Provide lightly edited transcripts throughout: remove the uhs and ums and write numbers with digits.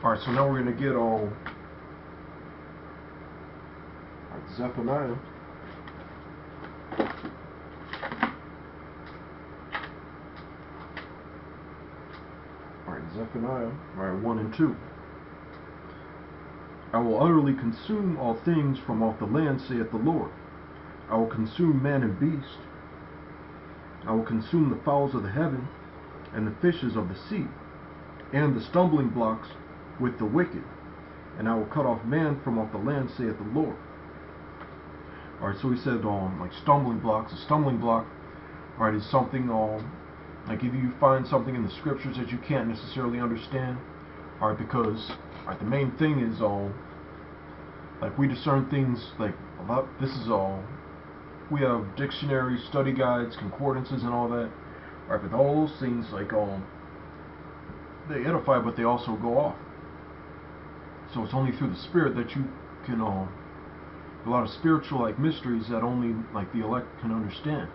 Alright, so now we're going to get Zephaniah. Alright, Zephaniah, 1 and 2. I will utterly consume all things from off the land, saith the Lord. I will consume man and beast. I will consume the fowls of the heaven, and the fishes of the sea, and the stumbling blocks with the wicked. And I will cut off man from off the land, saith the Lord. Alright, so he said, like stumbling blocks. A stumbling block, alright, is something, like either you find something in the scriptures that you can't necessarily understand, alright, because, alright, the main thing is, like we discern things, like, this is we have dictionaries, study guides, concordances, and all that, alright, but all those things, like, they edify, but they also go off. So it's only through the Spirit that you can, a lot of spiritual like mysteries that only like the elect can understand.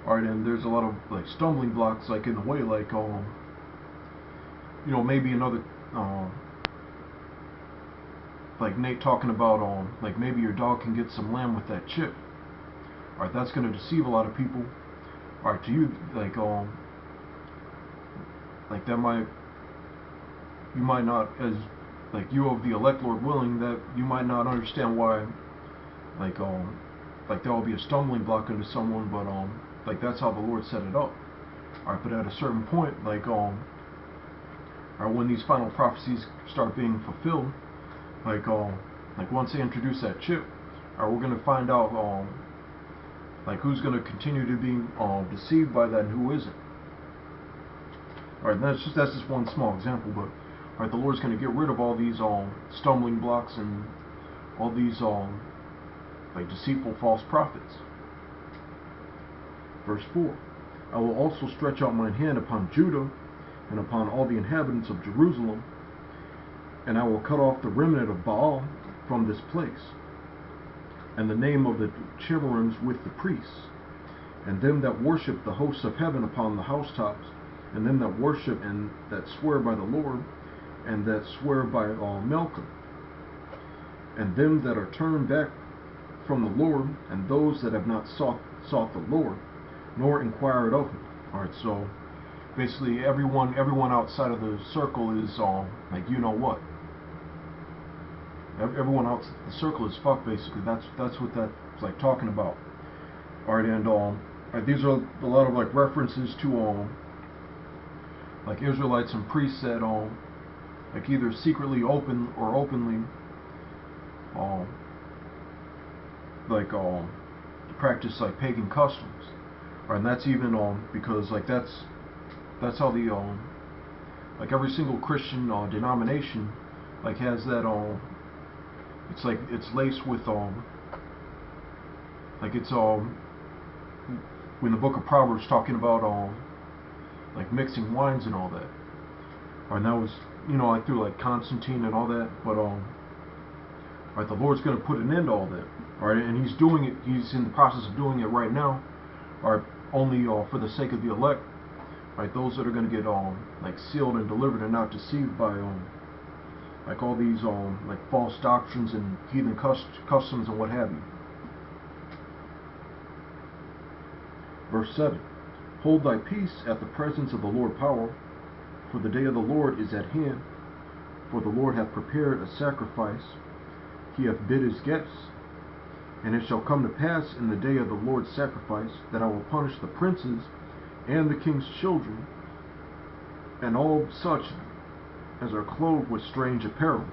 Alright, and there's a lot of like stumbling blocks like in the way, like you know, maybe another like Nate talking about like maybe your dog can get some lamb with that chip. Alright, that's gonna deceive a lot of people. Alright, to you, like that you might not, as like you of the elect, Lord willing, that you might not understand why like there will be a stumbling block into someone, but like that's how the Lord set it up. Alright, but at a certain point, like when these final prophecies start being fulfilled, like once they introduce that chip, we're gonna find out like who's gonna continue to be deceived by that and who isn't. Alright, that's just one small example, but alright, the Lord's gonna get rid of all these stumbling blocks and all these like deceitful false prophets. Verse 4. I will also stretch out mine hand upon Judah and upon all the inhabitants of Jerusalem, and I will cut off the remnant of Baal from this place, and the name of the cherubims with the priests, and them that worship the hosts of heaven upon the housetops, and them that worship and that swear by the Lord, and that swear by Malcolm, and them that are turned back from the Lord, and those that have not sought the Lord, nor inquired of him. Alright, so basically everyone outside of the circle is like, you know what, everyone else the circle is fucked, basically. That's what that's like talking about. Alright, and these are a lot of like references to like Israelites and priests that like either secretly open or openly like practice like pagan customs. Alright, and that's even because like that's how the like every single Christian denomination like has that it's like it's laced with like it's when the book of Proverbs talking about like mixing wines and all that. Alright, and that was, you know, like through like Constantine and all that, but alright, the Lord's going to put an end to all that. Alright, and he's doing it, he's in the process of doing it right now. Alright, only for the sake of the elect. Alright, those that are going to get like sealed and delivered and not deceived by like all these like false doctrines and heathen customs and what have you. Verse 7. Hold thy peace at the presence of the Lord power, for the day of the Lord is at hand. For the Lord hath prepared a sacrifice, he hath bid his guests. And it shall come to pass in the day of the Lord's sacrifice, that I will punish the princes and the king's children, and all such as are clothed with strange apparel.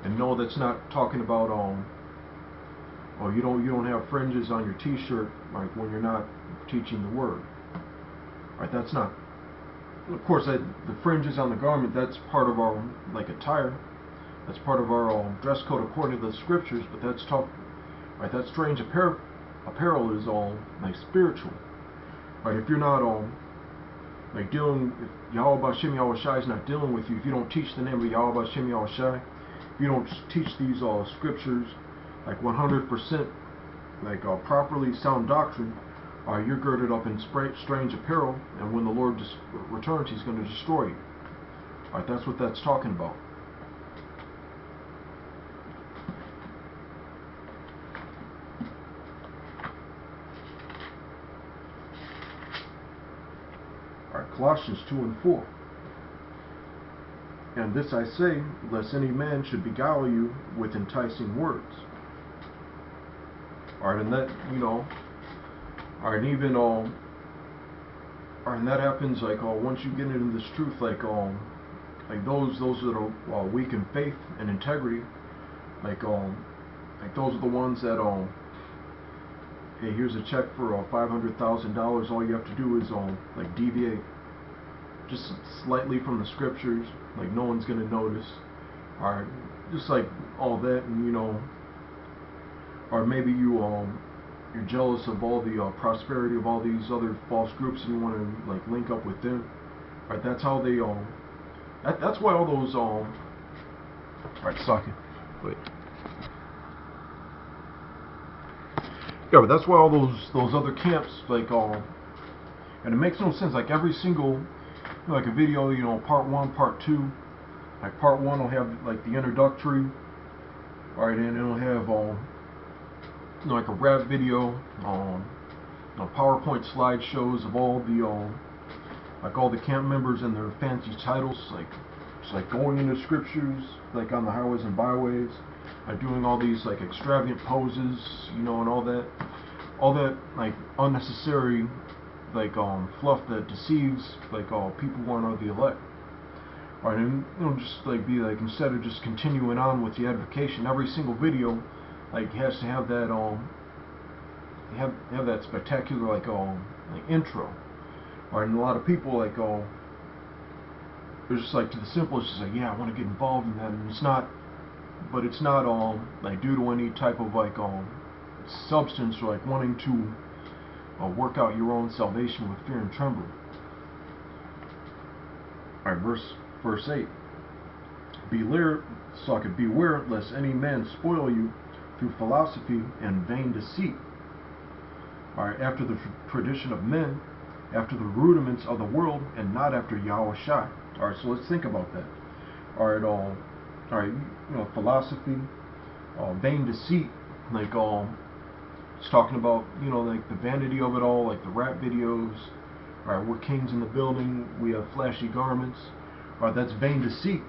And no, that's not talking about oh, you don't have fringes on your t-shirt, like when you're not teaching the word. Alright, that's not, of course, the fringes on the garment, that's part of our like attire. That's part of our dress code according to the scriptures, but that's tough. Right, that strange apparel is all like spiritual. Right, if you're not like dealing, if Yahweh B'Shem Yahweh Shai is not dealing with you, if you don't teach the name of Yahweh B'Shem Yahweh Shai, if you don't teach these scriptures like 100% like properly sound doctrine, you're girded up in strange apparel, and when the Lord returns, he's going to destroy you. Alright, that's what that's talking about. Alright, Colossians 2 and 4. And this I say, lest any man should beguile you with enticing words. Alright, and that, alright, and even, alright, and that happens, like, once you get into this truth, like those that are weak in faith and integrity, like those are the ones that, hey, here's a check for $500,000, all you have to do is, like, deviate just slightly from the scriptures, like, no one's gonna notice, or just like all that, and or maybe you're jealous of all the prosperity of all these other false groups, and you want to, like, link up with them. Right? That's how they that's why all those right, suck it. Wait. Yeah, but that's why all those other camps, like, and it makes no sense. Like, every single, like, a video, part 1, part 2. Like, part 1 will have, like, the introductory, alright, and it'll have like a rap video, PowerPoint slideshows of all the like all the camp members and their fancy titles, like just like going into scriptures, like on the highways and byways, like doing all these, like, extravagant poses, and all that like unnecessary, like fluff that deceives, like, people who aren't the elect. Alright, and just like be like, instead of just continuing on with the edification, every single video, like, has to have that have that spectacular, like, like intro. Alright, and a lot of people, like, they're just like, to the simple, it's just like, yeah, I want to get involved in that, and it's not like due to any type of, like, substance, or like wanting to work out your own salvation with fear and trembling. Alright, verse 8. Beware lest any man spoil you through philosophy and vain deceit, alright, after the tradition of men, after the rudiments of the world, and not after Yahweh Shai. Alright, so let's think about that. Alright, philosophy, vain deceit, like, it's talking about, like, the vanity of it all, like the rap videos. Alright, we're kings in the building, we have flashy garments. Alright, that's vain deceit.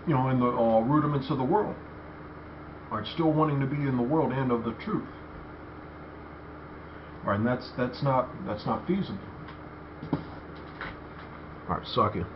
In the rudiments of the world. Alright, still wanting to be in the world and of the truth. Alright, and that's not feasible. Alright, suck it.